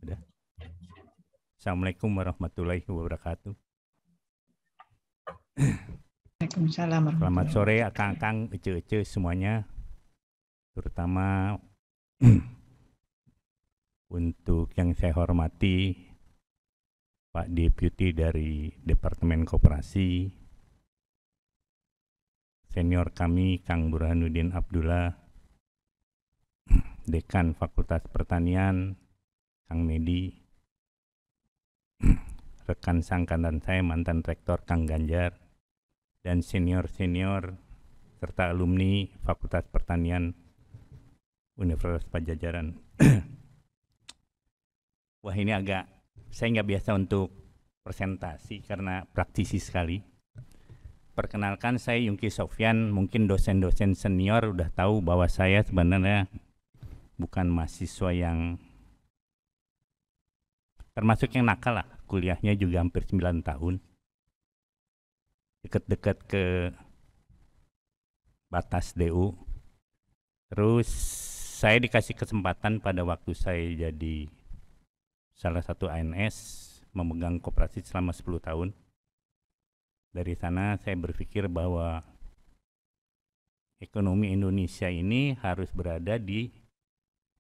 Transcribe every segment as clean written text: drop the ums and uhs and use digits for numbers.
Udah. Assalamualaikum warahmatullahi wabarakatuh. Waalaikumsalam Selamat warahmatullahi sore wabarakatuh. akang-akang, ece-ece semuanya, terutama untuk yang saya hormati Pak Deputi dari Departemen Koperasi, senior kami Kang Burhanuddin Abdullah, Dekan Fakultas Pertanian Kang Medi, rekan sangkatan saya mantan Rektor Kang Ganjar, dan senior-senior serta alumni Fakultas Pertanian Universitas Padjadjaran. Wah, ini saya nggak biasa untuk presentasi karena praktisi sekali. Perkenalkan, saya Yungki Sofyan. Mungkin dosen-dosen senior udah tahu bahwa saya sebenarnya bukan mahasiswa yang termasuk yang nakal lah. Kuliahnya juga hampir 9 tahun. Deket-deket ke batas DU. Terus saya dikasih kesempatan pada waktu saya jadi salah satu ANS memegang koperasi selama 10 tahun. Dari sana saya berpikir bahwa ekonomi Indonesia ini harus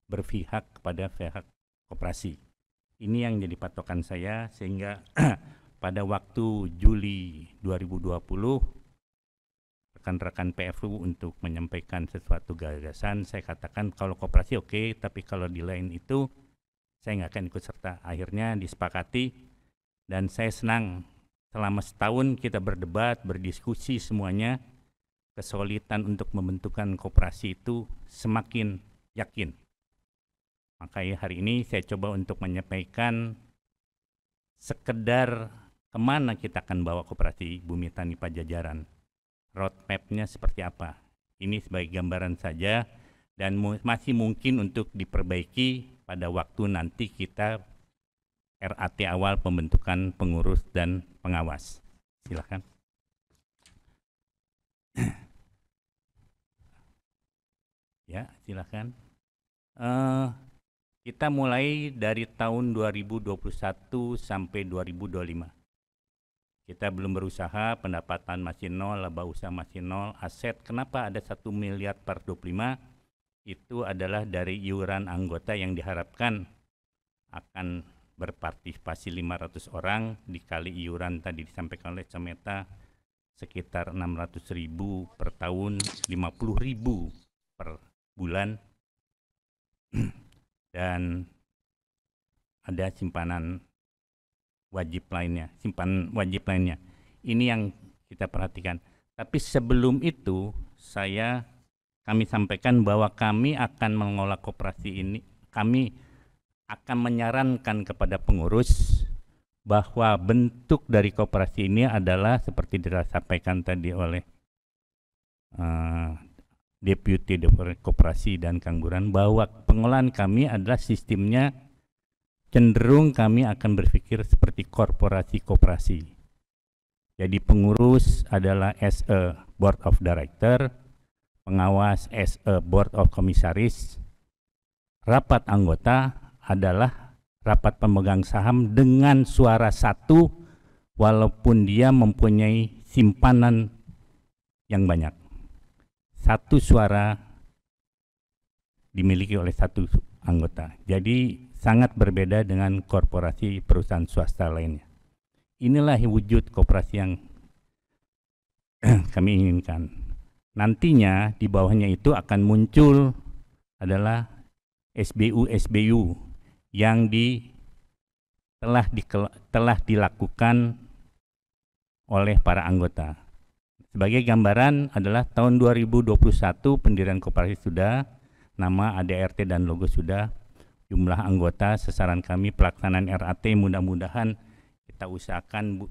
berpihak kepada pihak koperasi. Ini yang jadi patokan saya, sehingga pada waktu Juli 2020 rekan-rekan PFU untuk menyampaikan sesuatu gagasan, saya katakan kalau koperasi oke, tapi kalau di lain itu saya nggak akan ikut serta. Akhirnya disepakati, dan saya senang selama setahun kita berdebat, berdiskusi semuanya, kesulitan untuk membentukkan koperasi itu semakin yakin. Makanya hari ini saya coba untuk menyampaikan sekedar kemana kita akan bawa koperasi Bumi Tani Padjadjaran. Roadmap-nya seperti apa. Ini sebagai gambaran saja, dan masih mungkin untuk diperbaiki pada waktu nanti kita RAT awal pembentukan pengurus dan pengawas. Silakan. Ya, silakan. Kita mulai dari tahun 2021 sampai 2025. Kita belum berusaha, pendapatan masih nol, laba usaha masih nol, aset kenapa ada 1 miliar per 25? Itu adalah dari iuran anggota yang diharapkan akan berpartisipasi 500 orang, dikali iuran tadi disampaikan oleh Cameta sekitar 600.000 per tahun, 50.000 per bulan, dan ada simpanan wajib lainnya. Ini yang kita perhatikan. Tapi sebelum itu kami sampaikan bahwa kami akan mengelola koperasi ini. Kami akan menyarankan kepada pengurus bahwa bentuk dari koperasi ini adalah seperti disampaikan tadi oleh Deputi Koperasi dan Kang Burhan, bahwa pengelolaan kami adalah sistemnya cenderung kami akan berpikir seperti korporasi koperasi. Jadi pengurus adalah as a board of director, pengawas as a board of commissaries, rapat anggota adalah rapat pemegang saham dengan suara satu walaupun dia mempunyai simpanan yang banyak. Satu suara dimiliki oleh satu anggota. Jadi sangat berbeda dengan korporasi perusahaan swasta lainnya. Inilah wujud koperasi yang kami inginkan. Nantinya di bawahnya itu akan muncul adalah SBU yang telah dilakukan oleh para anggota. Sebagai gambaran adalah tahun 2021 pendirian koperasi sudah, nama ADRT dan logo sudah, jumlah anggota, sasaran kami pelaksanaan RAT mudah-mudahan kita usahakan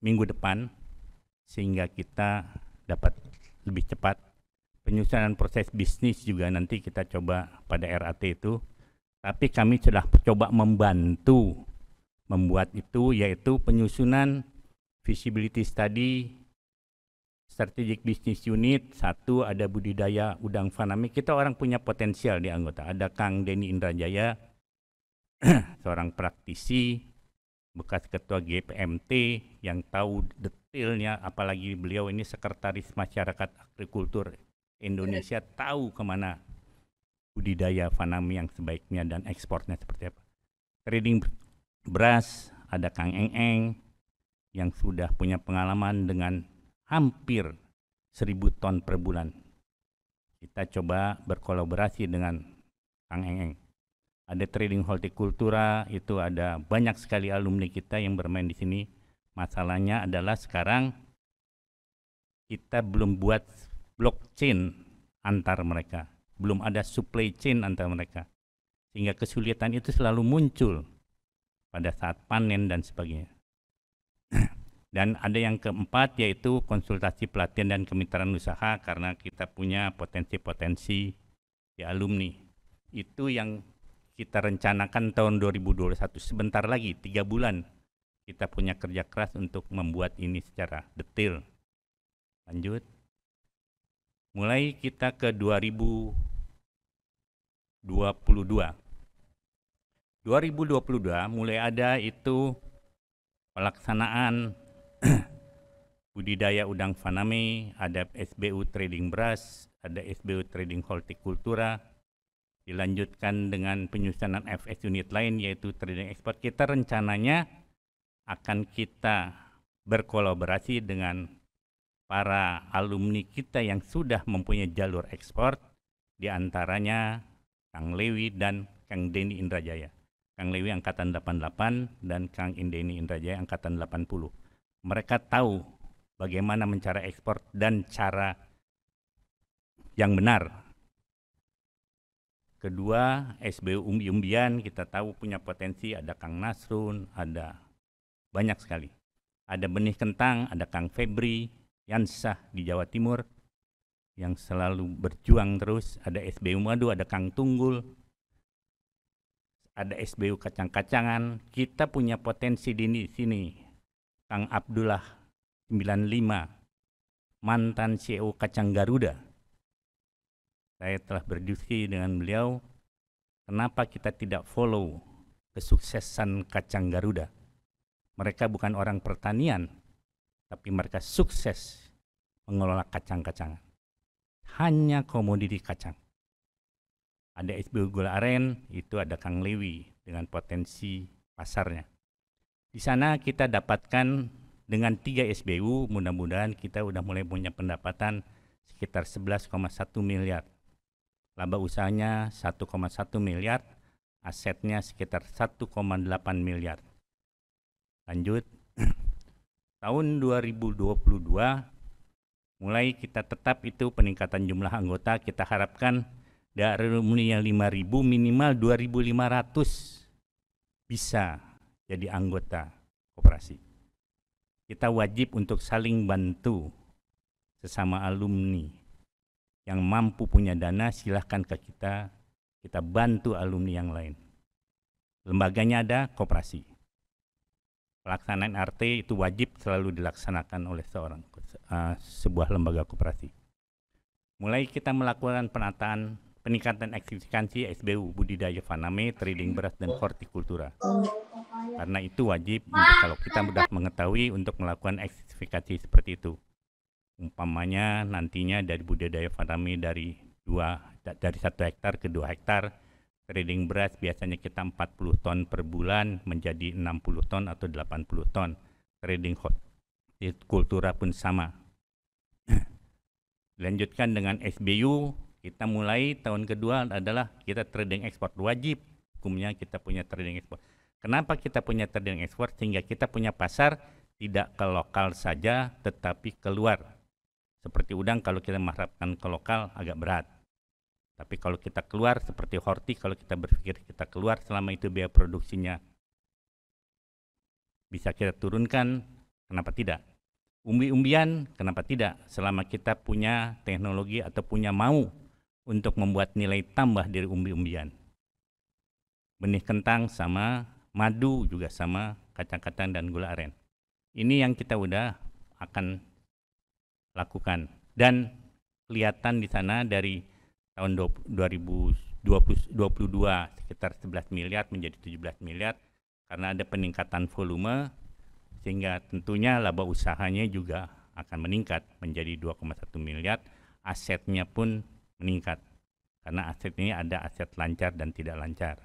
minggu depan sehingga kita dapat lebih cepat. Penyusunan proses bisnis juga nanti kita coba pada RAT itu, tapi kami sudah coba membantu membuat itu, yaitu penyusunan feasibility study, strategic business unit. Satu, ada budidaya udang faname. Kita orang punya potensial di anggota. Ada Kang Denny Indrajaya seorang praktisi, bekas ketua GPMT yang tahu detailnya, apalagi beliau ini sekretaris masyarakat agrikultur Indonesia, tahu kemana budidaya Faname yang sebaiknya dan ekspornya seperti apa. Trading beras, ada Kang Eng yang sudah punya pengalaman dengan hampir 1.000 ton per bulan. Kita coba berkolaborasi dengan Kang Eng. Ada trading hortikultura, itu ada banyak sekali alumni kita yang bermain di sini. Masalahnya adalah sekarang kita belum buat blockchain antar mereka, belum ada supply chain antar mereka, sehingga kesulitan itu selalu muncul pada saat panen dan sebagainya. Dan ada yang keempat, yaitu konsultasi pelatihan dan kemitraan usaha, karena kita punya potensi-potensi di alumni. Itu yang kita rencanakan tahun 2021, sebentar lagi 3 bulan kita punya kerja keras untuk membuat ini secara detail. Lanjut. Mulai kita ke 2022. 2022 mulai ada itu pelaksanaan budidaya udang Faname, ada SBU trading beras, ada SBU trading hortikultura, dilanjutkan dengan penyusunan FS unit lain yaitu trading ekspor. Kita rencananya akan kita berkolaborasi dengan para alumni kita yang sudah mempunyai jalur ekspor, diantaranya Kang Lewi dan Kang Denny Indrajaya. Kang Lewi angkatan 88 dan Kang Denny Indrajaya angkatan 80. Mereka tahu bagaimana mencara ekspor dan cara yang benar. Kedua, SBU umbi-umbian kita tahu punya potensi, ada Kang Nasrun, ada banyak sekali. Ada benih kentang, ada Kang Febri Yansah di Jawa Timur yang selalu berjuang terus. Ada SBU madu, ada Kang Tunggul, ada SBU kacang-kacangan. Kita punya potensi di sini. Kang Abdullah 95, mantan CEO Kacang Garuda. Saya telah berdiskusi dengan beliau, kenapa kita tidak follow kesuksesan Kacang Garuda. Mereka bukan orang pertanian, tapi mereka sukses mengelola kacang-kacangan. Hanya komoditi kacang. Ada SBU Gula Aren, itu ada Kang Lewi dengan potensi pasarnya. Di sana kita dapatkan dengan 3 SBU, mudah-mudahan kita udah mulai punya pendapatan sekitar 11,1 miliar. Laba usahanya 1,1 miliar, asetnya sekitar 1,8 miliar. Lanjut, tahun 2022 mulai kita tetap itu peningkatan jumlah anggota, kita harapkan dari alumni yang 5.000 minimal 2.500 bisa jadi anggota koperasi. Kita wajib untuk saling bantu sesama alumni. Yang mampu punya dana silahkan ke kita, kita bantu alumni yang lain. Lembaganya ada, koperasi. Pelaksanaan RT itu wajib selalu dilaksanakan oleh sebuah lembaga koperasi. Mulai kita melakukan peningkatan eksistensi SBU budidaya Faname, trading beras dan hortikultura. Karena itu wajib kalau kita sudah mengetahui untuk melakukan ekstensifikasi seperti itu. Umpamanya nantinya dari budidaya Faname dari 1 hektar ke 2 hektar, trading beras biasanya kita 40 ton per bulan menjadi 60 ton atau 80 ton. Trading hortikultura pun sama. Dilanjutkan dengan SBU, kita mulai tahun kedua adalah kita trading ekspor wajib. Hukumnya kita punya trading ekspor. Kenapa kita punya trading ekspor? Sehingga kita punya pasar tidak ke lokal saja tetapi keluar. Seperti udang kalau kita mengharapkan ke lokal agak berat. Tapi kalau kita keluar seperti horti, kalau kita berpikir kita keluar selama itu biaya produksinya bisa kita turunkan, kenapa tidak? Umbi-umbian, kenapa tidak? Selama kita punya teknologi atau punya mau untuk membuat nilai tambah dari umbi-umbian. Benih kentang sama, madu juga sama, kacang-kacang dan gula aren. Ini yang kita udah akan lakukan. Dan kelihatan di sana dari tahun 2021 22 sekitar 11 miliar menjadi 17 miliar karena ada peningkatan volume, sehingga tentunya laba usahanya juga akan meningkat menjadi 2,1 miliar, asetnya pun meningkat karena aset ini ada aset lancar dan tidak lancar.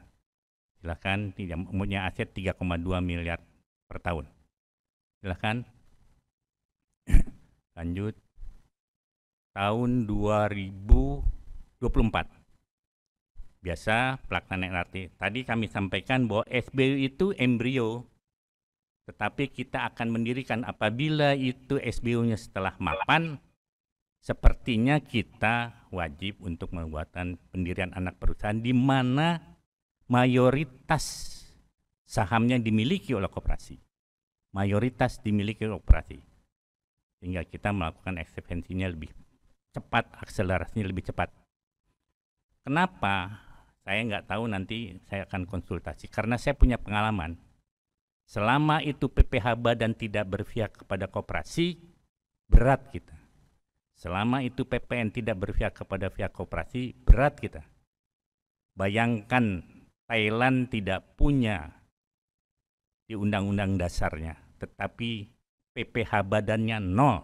Silakan, umumnya aset 3,2 miliar per tahun. Silakan. Lanjut. Tahun 2024. Biasa pelaksanaan LRT. Tadi kami sampaikan bahwa SBU itu embrio, tetapi kita akan mendirikan apabila itu SBU-nya setelah mapan, sepertinya kita wajib untuk membuatkan pendirian anak perusahaan di mana mayoritas sahamnya dimiliki oleh koperasi. Mayoritas dimiliki oleh koperasi. Sehingga kita melakukan ekspansinya lebih cepat, akselerasinya lebih cepat. Kenapa? Saya nggak tahu, nanti saya akan konsultasi. Karena saya punya pengalaman. Selama itu PPH Badan tidak berpihak kepada koperasi, berat kita. Selama itu PPN tidak berpihak kepada pihak koperasi, berat kita. Bayangkan Thailand tidak punya di undang-undang dasarnya, tetapi PPH Badannya nol.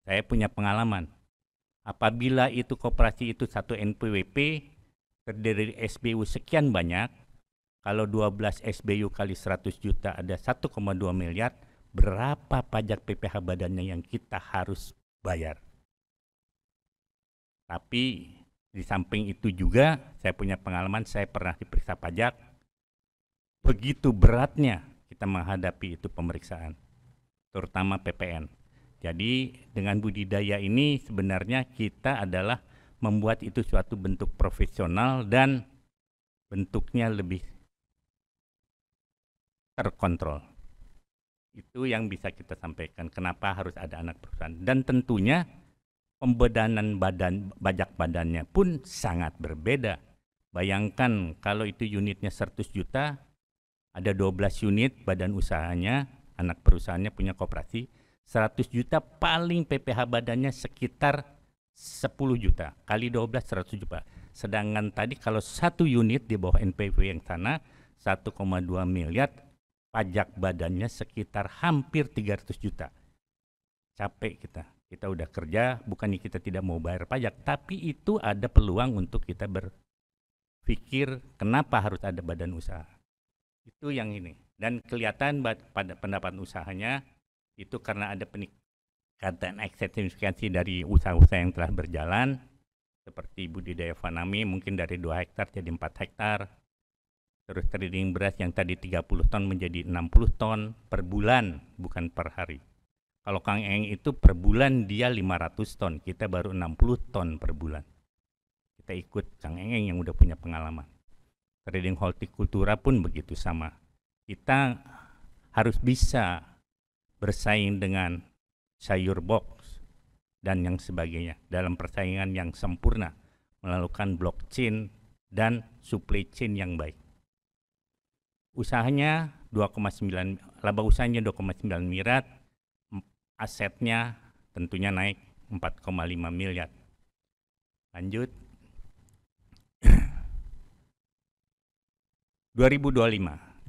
Saya punya pengalaman. Apabila itu koperasi itu satu NPWP terdiri dari SBU sekian banyak, kalau 12 SBU kali 100 juta ada 1,2 miliar, berapa pajak PPH Badannya yang kita harus bayar? Tapi di samping itu juga saya punya pengalaman, saya pernah diperiksa pajak. Begitu beratnya kita menghadapi itu pemeriksaan, terutama PPN. Jadi dengan budidaya ini sebenarnya kita adalah membuat itu suatu bentuk profesional dan bentuknya lebih terkontrol. Itu yang bisa kita sampaikan kenapa harus ada anak perusahaan. Dan tentunya pembedanan pajak badannya pun sangat berbeda. Bayangkan kalau itu unitnya 100 juta, ada 12 unit badan usahanya, anak perusahaannya punya koperasi, 100 juta paling PPH badannya sekitar 10 juta, kali 12 100 juta. Sedangkan tadi kalau satu unit di bawah NPW yang sana 1,2 miliar, pajak badannya sekitar hampir 300 juta. Capek kita udah kerja, bukannya kita tidak mau bayar pajak, tapi itu ada peluang untuk kita berpikir kenapa harus ada badan usaha. Itu yang ini. Dan kelihatan pada pendapatan usahanya itu karena ada peningkatan ekstensifikasi dari usaha-usaha yang telah berjalan, seperti budidaya fanami mungkin dari 2 hektar jadi 4 hektar, terus trading beras yang tadi 30 ton menjadi 60 ton per bulan, bukan per hari. Kalau Kang Eng itu per bulan dia 500 ton, kita baru 60 ton per bulan. Kita ikut Kang Eng yang udah punya pengalaman. Trading hortikultura pun begitu sama. Kita harus bisa bersaing dengan sayur box dan yang sebagainya dalam persaingan yang sempurna, melakukan blockchain dan supply chain yang baik. Usahanya 2,9, laba usahanya 2,9 miliar, asetnya tentunya naik 4,5 miliar. Lanjut. 2025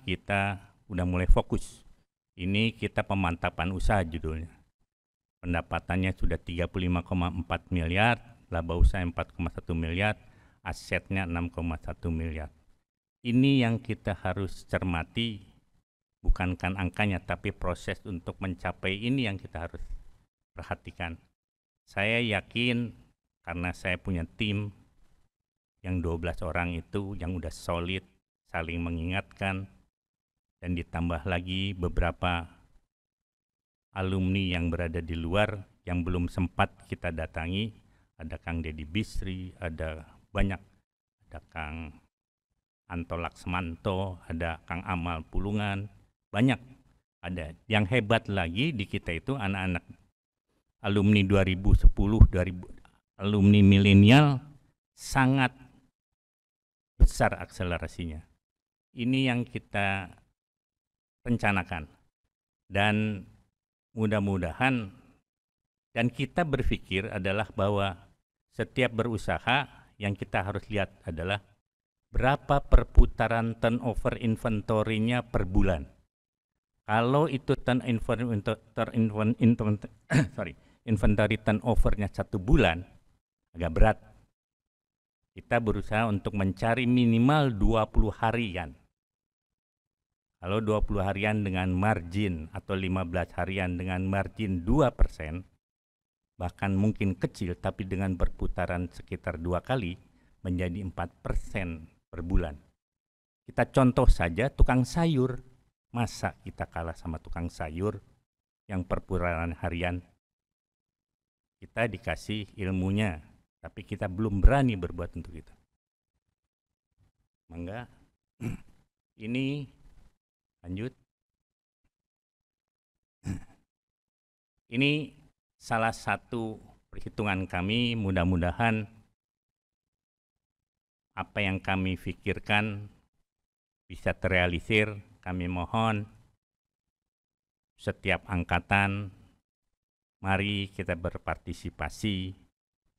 kita udah mulai fokus. Ini kita pemantapan usaha judulnya. Pendapatannya sudah 35,4 miliar, laba usaha 4,1 miliar, asetnya 6,1 miliar. Ini yang kita harus cermati, bukankan angkanya, tapi proses untuk mencapai ini yang kita harus perhatikan. Saya yakin karena saya punya tim yang 12 orang itu yang udah solid, saling mengingatkan, dan ditambah lagi beberapa alumni yang berada di luar yang belum sempat kita datangi. Ada Kang Deddy Bisri, ada banyak, ada Kang Anto Laksmanto, ada Kang Amal Pulungan, banyak. Ada yang hebat lagi di kita itu anak-anak alumni 2010, alumni milenial, sangat besar akselerasinya. Ini yang kita rencanakan, dan mudah-mudahan, dan kita berpikir adalah bahwa setiap berusaha yang kita harus lihat adalah berapa perputaran turnover inventory-nya per bulan. Kalau itu inventory turnover-nya 1 bulan, agak berat. Kita berusaha untuk mencari minimal 20 harian. Kalau 20 harian dengan margin atau 15 harian dengan margin 2%, bahkan mungkin kecil tapi dengan berputaran sekitar 2 kali, menjadi 4% per bulan. Kita contoh saja tukang sayur. Masa kita kalah sama tukang sayur yang perputaran harian? Kita dikasih ilmunya, tapi kita belum berani berbuat untuk itu. Mangga. Ini lanjut. Ini salah satu perhitungan kami, mudah-mudahan apa yang kami pikirkan bisa terrealisir. Kami mohon setiap angkatan, mari kita berpartisipasi,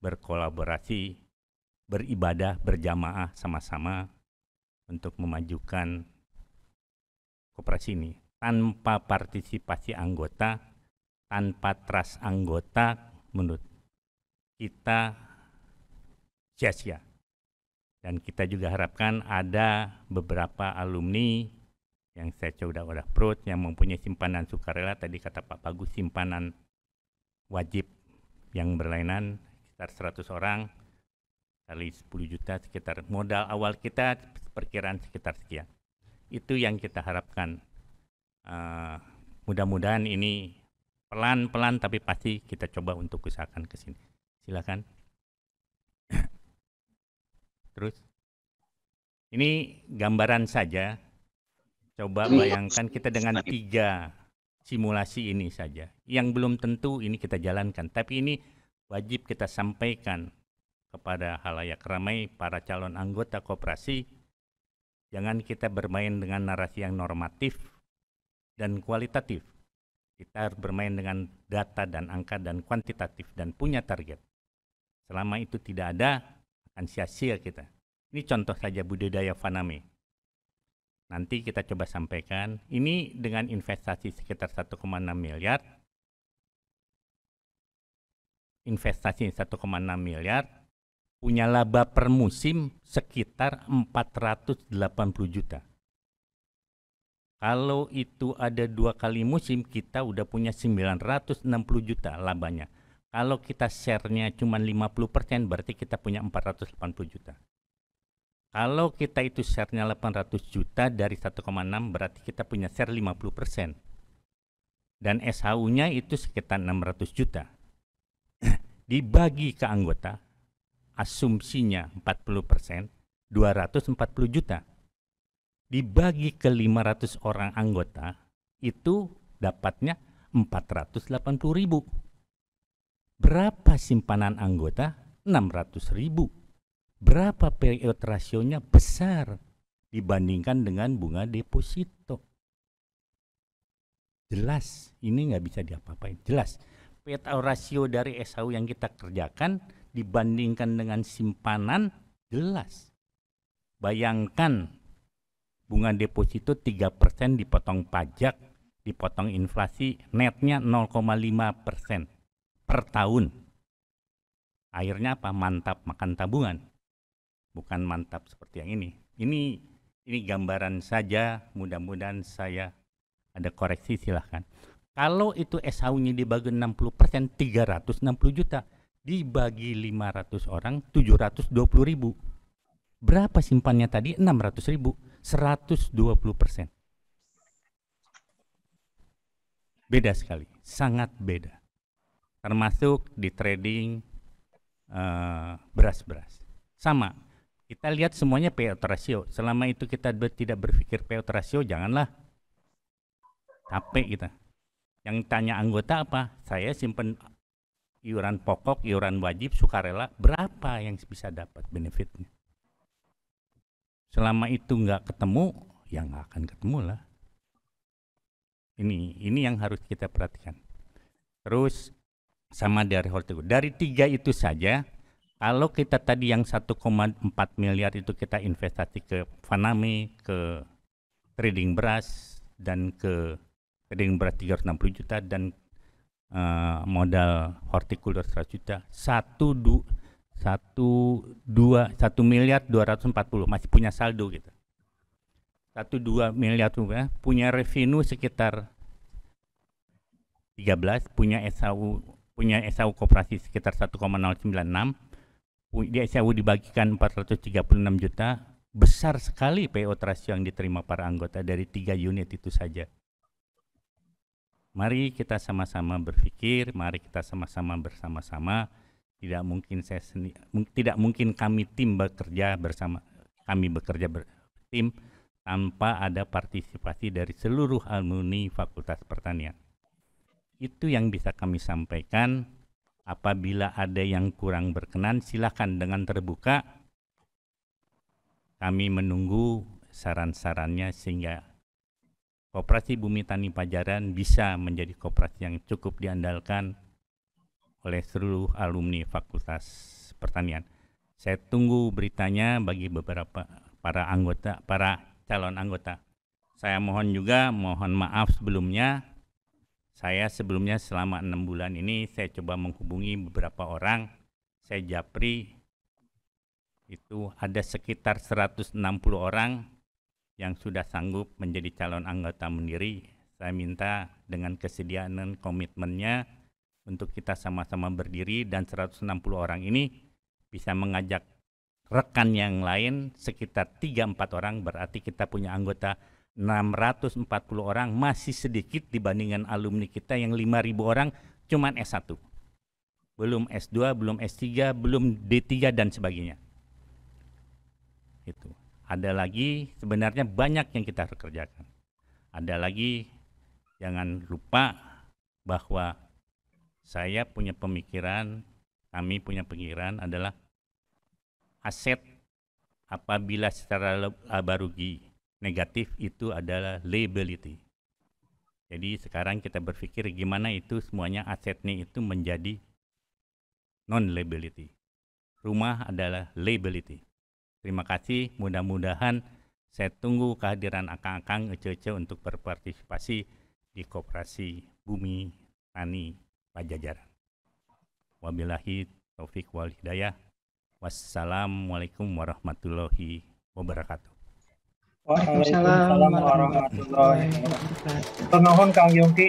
berkolaborasi, beribadah berjamaah sama-sama untuk memajukan koperasi ini. Tanpa partisipasi anggota, tanpa trust anggota, menurut kita sia-sia. Dan kita juga harapkan ada beberapa alumni yang saya coba udah approach yang mempunyai simpanan sukarela, tadi kata Pak Bagus simpanan wajib yang berlainan sekitar 100 orang kali 10 juta, sekitar modal awal kita perkiraan sekitar sekian. Itu yang kita harapkan. Mudah-mudahan ini pelan-pelan tapi pasti kita coba untuk usahakan ke sini. Silakan. Terus ini gambaran saja. Coba bayangkan kita dengan 3 simulasi ini saja. Yang belum tentu ini kita jalankan, tapi ini wajib kita sampaikan kepada halayak ramai para calon anggota koperasi. Jangan kita bermain dengan narasi yang normatif dan kualitatif. Kita harus bermain dengan data dan angka dan kuantitatif dan punya target. Selama itu tidak ada, akan sia-sia kita. Ini contoh saja budidaya Faname. Nanti kita coba sampaikan, ini dengan investasi sekitar 1,6 miliar. Investasi 1,6 miliar, punya laba per musim sekitar 480 juta. Kalau itu ada 2 kali musim, kita udah punya 960 juta labanya. Kalau kita share-nya cuma 50%, berarti kita punya 480 juta. Kalau kita itu share-nya 800 juta dari 1,6, berarti kita punya share 50%. Dan SHU-nya itu sekitar 600 juta. Dibagi ke anggota, asumsinya 40%, 240 juta. Dibagi ke 500 orang anggota, itu dapatnya 480.000. Berapa simpanan anggota? 600.000. Berapa payout rasionya? Besar dibandingkan dengan bunga deposito. Jelas, ini nggak bisa diapa-apain. Jelas, payout rasio dari SHU yang kita kerjakan dibandingkan dengan simpanan, jelas. Bayangkan bunga deposito 3% dipotong pajak, dipotong inflasi, netnya 0,5% per tahun. Akhirnya apa? Mantap makan tabungan. Bukan mantap seperti yang ini. Ini gambaran saja, mudah-mudahan saya ada koreksi, silahkan. Kalau itu SHU-nya dibagi 60%, 360 juta. Dibagi 500 orang, 720.000. Berapa simpannya tadi? 600.000. 120%. Beda sekali, sangat beda. Termasuk di trading beras-beras. Sama. Kita lihat semuanya payout ratio. Selama itu kita tidak berpikir payout ratio, janganlah. Capek kita. Yang tanya anggota apa? Saya simpen iuran pokok, iuran wajib, sukarela, berapa yang bisa dapat benefitnya? Selama itu nggak ketemu, ya nggak akan ketemu lah. Ini yang harus kita perhatikan. Terus sama dari hortikultura. Dari 3 itu saja, Kalau kita tadi yang 1,4 miliar itu kita investasi ke Faname, ke trading beras, dan ke trading beras 360 juta, dan modal hortikultur 100 juta, 1 miliar 240 masih punya saldo gitu. 1,2 miliar rupiah, punya revenue sekitar 13, punya SAU koperasi sekitar 1,096, di SAU dibagikan 436 juta, besar sekali payout ratio yang diterima para anggota dari 3 unit itu saja. Mari kita sama-sama berpikir, mari kita sama-sama bersama-sama. Tidak mungkin kami tim bekerja bersama, kami bekerja tim tanpa ada partisipasi dari seluruh alumni Fakultas Pertanian. Itu yang bisa kami sampaikan. Apabila ada yang kurang berkenan, silakan dengan terbuka. Kami menunggu saran-sarannya sehingga Koperasi Bumi Tani Pajajaran bisa menjadi koperasi yang cukup diandalkan oleh seluruh alumni Fakultas Pertanian. Saya tunggu beritanya bagi beberapa para calon anggota. Saya mohon maaf sebelumnya. Saya sebelumnya selama 6 bulan ini saya coba menghubungi beberapa orang. Saya japri, itu ada sekitar 160 orang yang sudah sanggup menjadi calon anggota mandiri. Saya minta dengan kesediaan dan komitmennya untuk kita sama-sama berdiri, dan 160 orang ini bisa mengajak rekan yang lain sekitar 3-4 orang, berarti kita punya anggota 640 orang, masih sedikit dibandingkan alumni kita yang 5.000 orang cuman S1. Belum S2, belum S3, belum D3 dan sebagainya. Itu. Ada lagi, sebenarnya banyak yang kita harus kerjakan. Ada lagi, jangan lupa bahwa saya punya pemikiran, kami punya pemikiran adalah aset apabila secara laba rugi negatif itu adalah liability. Jadi sekarang kita berpikir gimana itu semuanya asetnya itu menjadi non-liability. Rumah adalah liability. Terima kasih, mudah-mudahan saya tunggu kehadiran akang-akang ece-ece untuk berpartisipasi di Koperasi Bumi Tani Pajajaran. Wabillahi taufik wal hidayah. Wassalamualaikum warahmatullahi wabarakatuh. Waalaikumsalam warahmatullahi wabarakatuh. Nuhun Kang Yongki.